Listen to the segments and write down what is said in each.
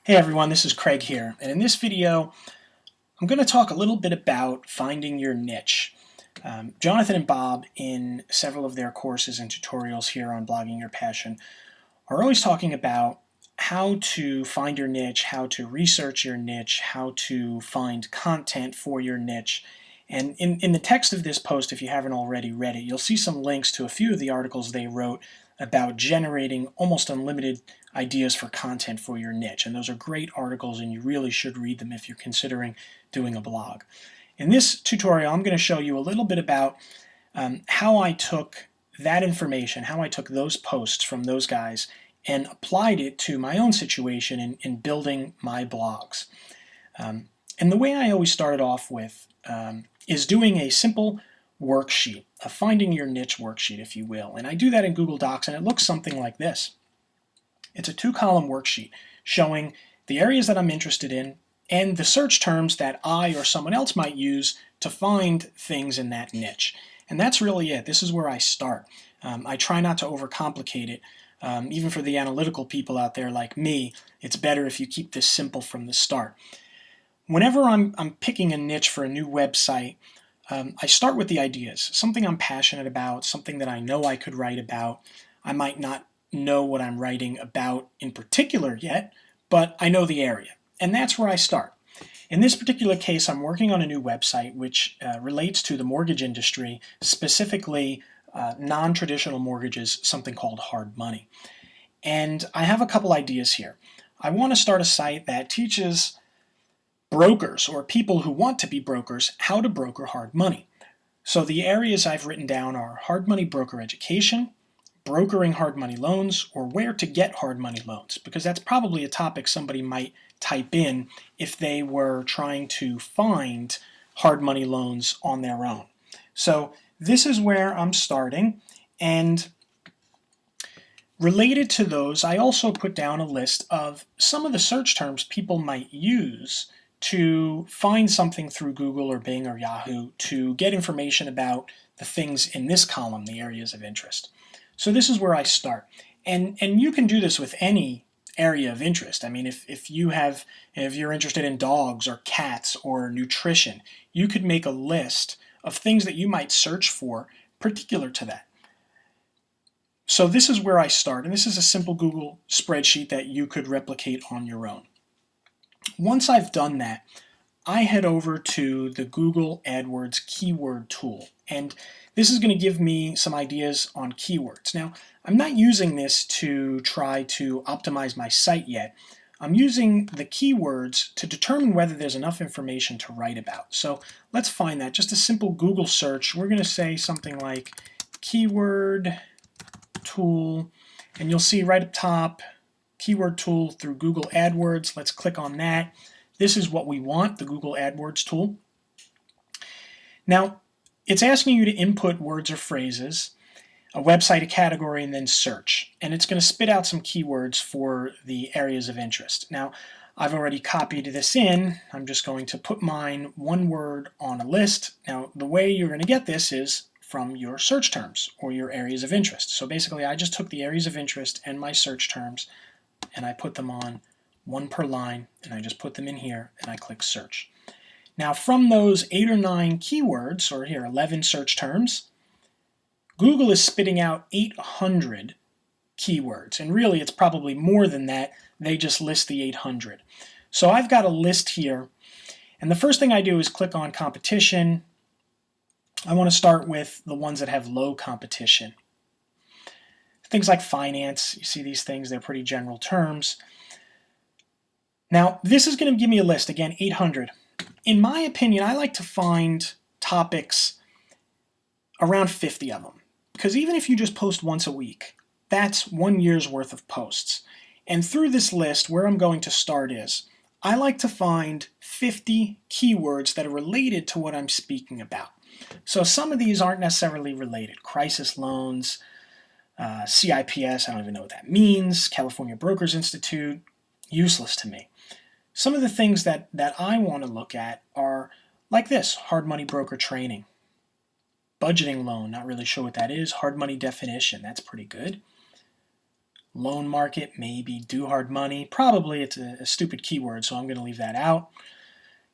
Hey everyone, this is Craig here, and in this video I'm going to talk a little bit about finding your niche. Jonathan and Bob, in several of their courses and tutorials here on Blogging Your Passion, are always talking about how to find your niche, how to research your niche, how to find content for your niche. And in the text of this post, if you haven't already read it, you'll see some links to a few of the articles they wrote about generating almost unlimited ideas for content for your niche. And those are great articles, and you really should read them if you're considering doing a blog. In this tutorial, I'm going to show you a little bit about how I took that information, how I took those posts from those guys and applied it to my own situation in building my blogs. And the way I always started off with is doing a simple worksheet, a finding your niche worksheet, if you will. And I do that in Google Docs, and it looks something like this. It's a 2-column worksheet showing the areas that I'm interested in and the search terms that I or someone else might use to find things in that niche. And that's really it. This is where I start. I try not to overcomplicate it. Even for the analytical people out there like me, it's better if you keep this simple from the start. Whenever I'm picking a niche for a new website, I start with the ideas, something I'm passionate about, something that I know I could write about. I might not know what I'm writing about in particular yet, but I know the area, and that's where I start. In this particular case, I'm working on a new website which relates to the mortgage industry, specifically non-traditional mortgages, something called hard money. And I have a couple ideas here. I want to start a site that teaches brokers or people who want to be brokers how to broker hard money. So the areas I've written down are hard money broker education, brokering hard money loans, or where to get hard money loans, because that's probably a topic somebody might type in if they were trying to find hard money loans on their own. So this is where I'm starting, and related to those, I also put down a list of some of the search terms people might use to find something through Google or Bing or Yahoo to get information about the things in this column, the areas of interest. So this is where I start. And you can do this with any area of interest. I mean, if you're interested in dogs or cats or nutrition, you could make a list of things that you might search for particular to that. So this is where I start, and this is a simple Google spreadsheet that you could replicate on your own. Once I've done that, I head over to the Google AdWords keyword tool, and this is going to give me some ideas on keywords. Now, I'm not using this to try to optimize my site yet. I'm using the keywords to determine whether there's enough information to write about. So let's find that. Just a simple Google search. We're going to say something like keyword tool, and you'll see right up top, keyword tool through Google AdWords. Let's click on that. This is what we want, the Google AdWords tool. Now, it's asking you to input words or phrases, a website, a category, and then search. And it's going to spit out some keywords for the areas of interest. Now, I've already copied this in. I'm just going to put mine one word on a list. Now, the way you're going to get this is from your search terms or your areas of interest. So basically, I just took the areas of interest and my search terms, and I put them on one per line, and I just put them in here, and I click search. Now from those 8 or 9 keywords, or here 11 search terms, Google is spitting out 800 keywords, and really it's probably more than that. They just list the 800. So I've got a list here, and the first thing I do is click on competition. I want to start with the ones that have low competition. Things like finance, you see these things, they're pretty general terms. Now, this is going to give me a list, again, 800. In my opinion, I like to find topics around 50 of them, because even if you just post once a week, that's 1 year's worth of posts. And through this list, where I'm going to start is, I like to find 50 keywords that are related to what I'm speaking about. So some of these aren't necessarily related. Crisis loans, CIPS, I don't even know what that means, California Brokers Institute, useless to me. Some of the things that I want to look at are like this: hard money broker training, budgeting loan, not really sure what that is, hard money definition, that's pretty good, Loan market, maybe. Do hard money, probably it's a stupid keyword, so I'm going to leave that out.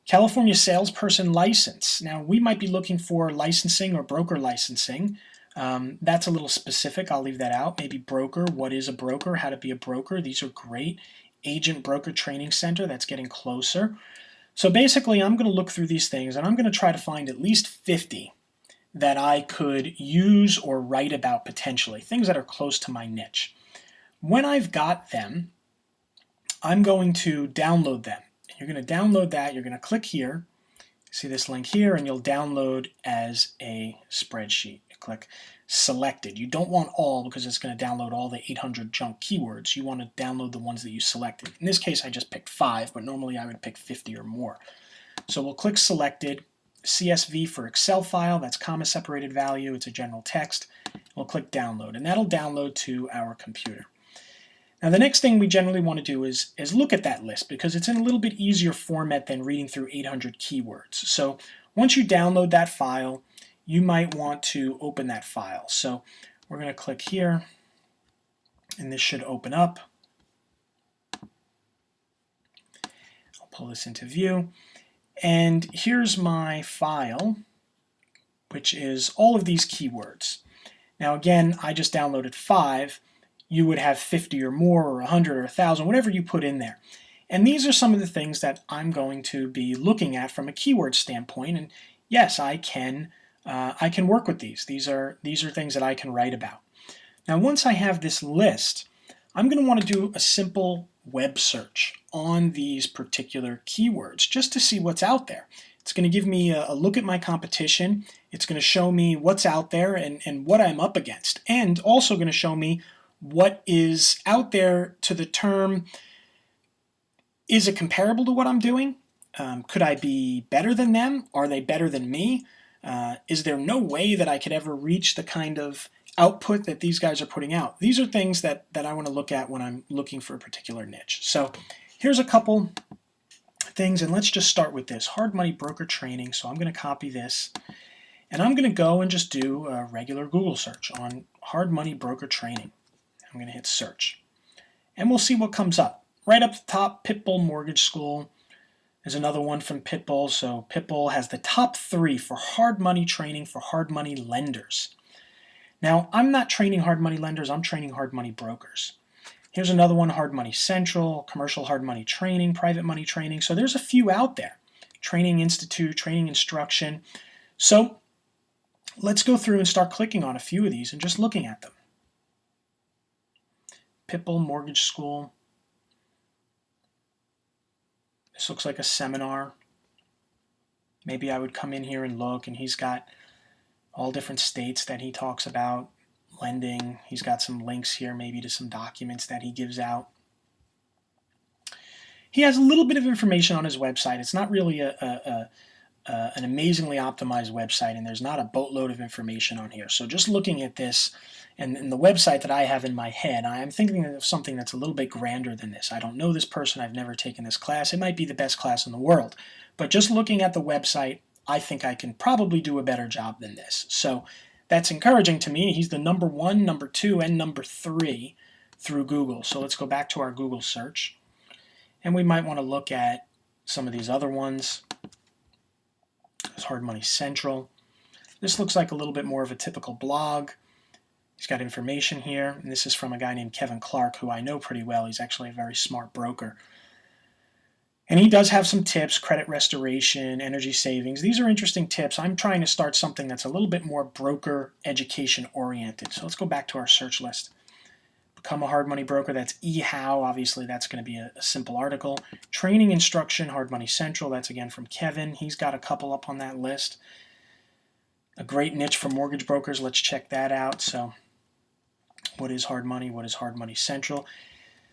California salesperson license. Now, we might be looking for licensing or broker licensing. That's a little specific. I'll leave that out. Maybe broker. What is a broker? How to be a broker. These are great. Agent broker training center. That's getting closer. So basically, I'm going to look through these things, and I'm going to try to find at least 50 that I could use or write about potentially, things that are close to my niche. When I've got them, I'm going to download them. You're going to download that. You're going to click here. See this link here, and you'll download as a spreadsheet. You click selected. You don't want all because it's going to download all the 800 junk keywords. You want to download the ones that you selected. In this case, I just picked 5, but normally I would pick 50 or more. So we'll click selected. CSV for Excel file, that's comma separated value, it's a general text. We'll click download, and that'll download to our computer. Now the next thing we generally want to do is look at that list because it's in a little bit easier format than reading through 800 keywords. So once you download that file, you might want to open that file. So we're going to click here, and this should open up. I'll pull this into view. And here's my file, which is all of these keywords. Now again, I just downloaded 5. You would have 50 or more, or 100 or 1,000, whatever you put in there. And these are some of the things that I'm going to be looking at from a keyword standpoint. And yes, I can work with these. These are things that I can write about. Now once I have this list, I'm going to want to do a simple web search on these particular keywords just to see what's out there. It's going to give me a look at my competition. It's going to show me what's out there and what I'm up against, and also going to show me what is out there to the term, is it comparable to what I'm doing? Could I be better than them? Are they better than me? Is there no way that I could ever reach the kind of output that these guys are putting out? These are things that I want to look at when I'm looking for a particular niche. So here's a couple things, and let's just start with this. Hard money broker training. So I'm going to copy this, and I'm going to go and just do a regular Google search on hard money broker training. I'm going to hit search, and we'll see what comes up. Right up the top, Pitbull Mortgage School. There's another one from Pitbull. So Pitbull has the top 3 for hard money training for hard money lenders. Now, I'm not training hard money lenders, I'm training hard money brokers. Here's another one, Hard Money Central, Commercial Hard Money Training, Private Money Training. So there's a few out there. Training Institute, Training Instruction. So let's go through and start clicking on a few of these and just looking at them. Pitbull Mortgage School. This looks like a seminar. Maybe I would come in here and look, and he's got all different states that he talks about lending. He's got some links here maybe to some documents that he gives out. He has a little bit of information on his website. It's not really an amazingly optimized website, and there's not a boatload of information on here. So just looking at this and the website that I have in my head, I'm thinking of something that's a little bit grander than this. I don't know this person. I've never taken this class. It might be the best class in the world. But just looking at the website, I think I can probably do a better job than this. So that's encouraging to me. He's the number 1, number 2, and number 3 through Google. So let's go back to our Google search. And we might want to look at some of these other ones. There's Hard Money Central. This looks like a little bit more of a typical blog. He's got information here, and this is from a guy named Kevin Clark, who I know pretty well. He's actually a very smart broker. And he does have some tips, credit restoration, energy savings. These are interesting tips. I'm trying to start something that's a little bit more broker education oriented. So let's go back to our search list. Become a hard money broker, that's eHow. Obviously, that's going to be a simple article. Training instruction, Hard Money Central. That's again from Kevin. He's got a couple up on that list. A great niche for mortgage brokers. Let's check that out. So what is hard money? What is Hard Money Central?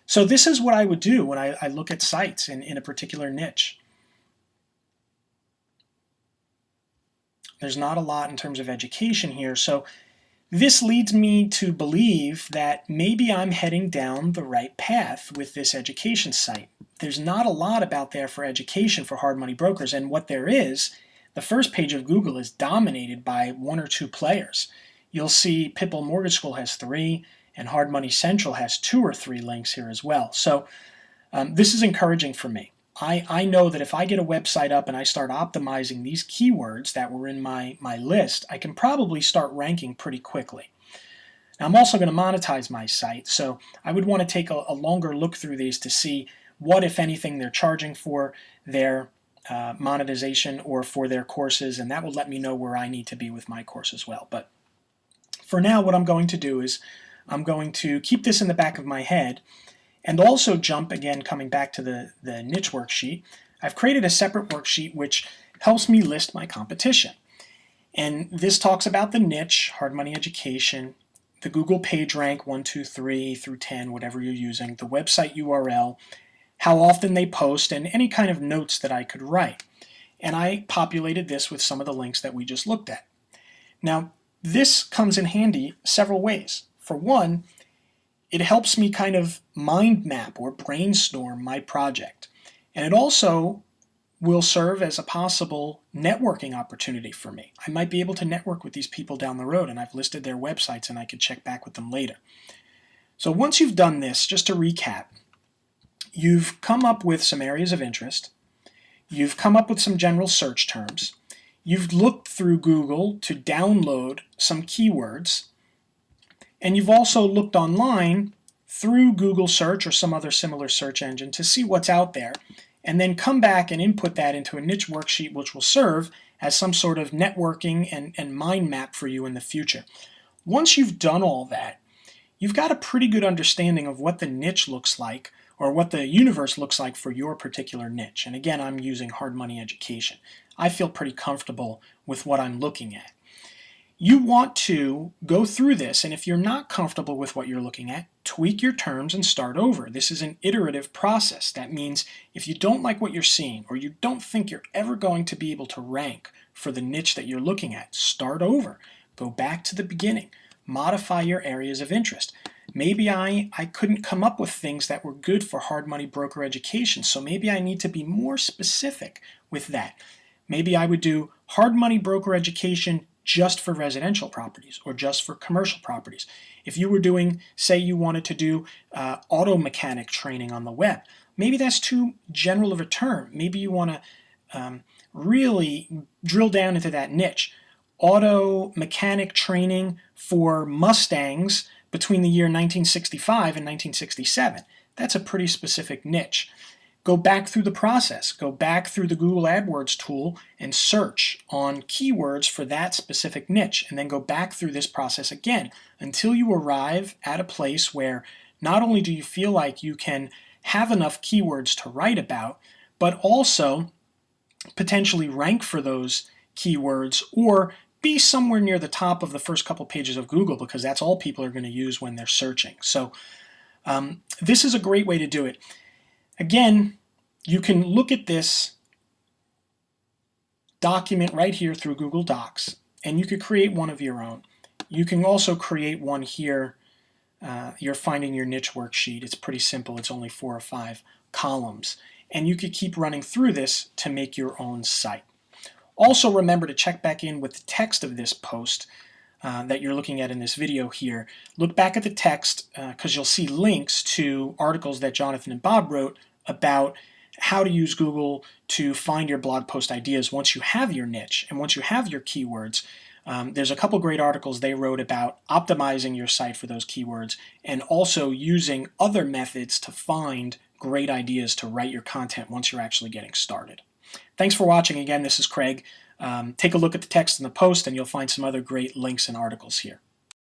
So this is what I would do when I look at sites in a particular niche. There's not a lot in terms of education here. So this leads me to believe that maybe I'm heading down the right path with this education site. There's not a lot about there for education for hard money brokers, and what there is, the first page of Google is dominated by 1 or 2 players. You'll see Pitbull Mortgage School has 3, and Hard Money Central has 2 or 3 links here as well. So this is encouraging for me. I know that if I get a website up and I start optimizing these keywords that were in my list, I can probably start ranking pretty quickly. Now, I'm also going to monetize my site, so I would want to take a longer look through these to see what, if anything, they're charging for their monetization or for their courses, and that will let me know where I need to be with my course as well. But for now, what I'm going to do is I'm going to keep this in the back of my head and also jump, again, coming back to the niche worksheet. I've created a separate worksheet which helps me list my competition. And this talks about the niche, Hard Money Education, the Google PageRank 1, 2, 3 through 10, whatever you're using, the website URL, how often they post, and any kind of notes that I could write. And I populated this with some of the links that we just looked at. Now, this comes in handy several ways. For one, it helps me kind of mind map or brainstorm my project. And it also will serve as a possible networking opportunity for me. I might be able to network with these people down the road, and I've listed their websites and I could check back with them later. So once you've done this, just to recap, you've come up with some areas of interest, you've come up with some general search terms, you've looked through Google to download some keywords, and you've also looked online through Google search or some other similar search engine to see what's out there, and then come back and input that into a niche worksheet which will serve as some sort of networking and mind map for you in the future. Once you've done all that, you've got a pretty good understanding of what the niche looks like or what the universe looks like for your particular niche. And again, I'm using Hard Money Education. I feel pretty comfortable with what I'm looking at. You want to go through this, and if you're not comfortable with what you're looking at, tweak your terms and start over. This is an iterative process. That means if you don't like what you're seeing or you don't think you're ever going to be able to rank for the niche that you're looking at, start over. Go back to the beginning. Modify your areas of interest. Maybe I couldn't come up with things that were good for hard money broker education, so maybe I need to be more specific with that. Maybe I would do hard money broker education just for residential properties or just for commercial properties. If you were doing, say you wanted to do auto mechanic training on the web, maybe that's too general of a term. Maybe you want to really drill down into that niche. Auto mechanic training for Mustangs between the year 1965 and 1967. That's a pretty specific niche. Go back through the process. Go back through the Google AdWords tool and search on keywords for that specific niche, and then go back through this process again until you arrive at a place where not only do you feel like you can have enough keywords to write about, but also potentially rank for those keywords or be somewhere near the top of the first couple pages of Google, because that's all people are going to use when they're searching. So this is a great way to do it. Again, you can look at this document right here through Google Docs, and you could create one of your own. You can also create one here. You're finding your niche worksheet. It's pretty simple. It's only 4 or 5 columns. And you could keep running through this to make your own site. Also remember to check back in with the text of this post that you're looking at in this video here. Look back at the text because you'll see links to articles that Jonathan and Bob wrote about how to use Google to find your blog post ideas once you have your niche and once you have your keywords. There's a couple great articles they wrote about optimizing your site for those keywords and also using other methods to find great ideas to write your content once you're actually getting started. Thanks for watching. Again, this is Craig. Take a look at the text in the post and you'll find some other great links and articles here.